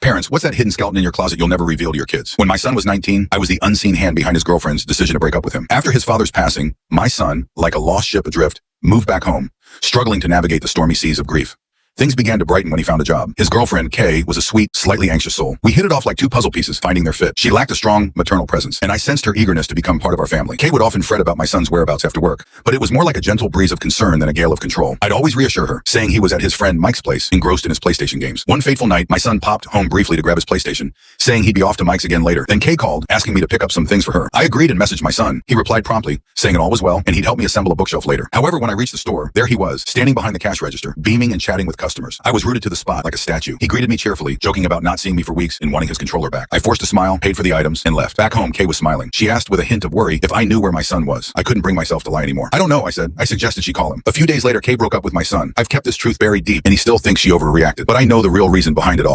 Parents, what's that hidden skeleton in your closet you'll never reveal to your kids? When my son was 19, I was the unseen hand behind his girlfriend's decision to break up with him. After his father's passing, my son, like a lost ship adrift, moved back home, struggling to navigate the stormy seas of grief. Things began to brighten when he found a job. His girlfriend, Kay, was a sweet, slightly anxious soul. We hit it off like two puzzle pieces, finding their fit. She lacked a strong maternal presence, and I sensed her eagerness to become part of our family. Kay would often fret about my son's whereabouts after work, but it was more like a gentle breeze of concern than a gale of control. I'd always reassure her, saying he was at his friend Mike's place, engrossed in his PlayStation games. One fateful night, my son popped home briefly to grab his PlayStation, saying he'd be off to Mike's again later. Then Kay called, asking me to pick up some things for her. I agreed and messaged my son. He replied promptly, saying it all was well, and he'd help me assemble a bookshelf later. However, when I reached the store, there he was, standing behind the cash register, beaming and chatting with customers. I was rooted to the spot like a statue. He greeted me cheerfully, joking about not seeing me for weeks and wanting his controller back. I forced a smile, paid for the items, and left. Back home, Kay was smiling. She asked with a hint of worry if I knew where my son was. I couldn't bring myself to lie anymore. I don't know, I said. I suggested she call him. A few days later, Kay broke up with my son. I've kept this truth buried deep, and he still thinks she overreacted. But I know the real reason behind it all.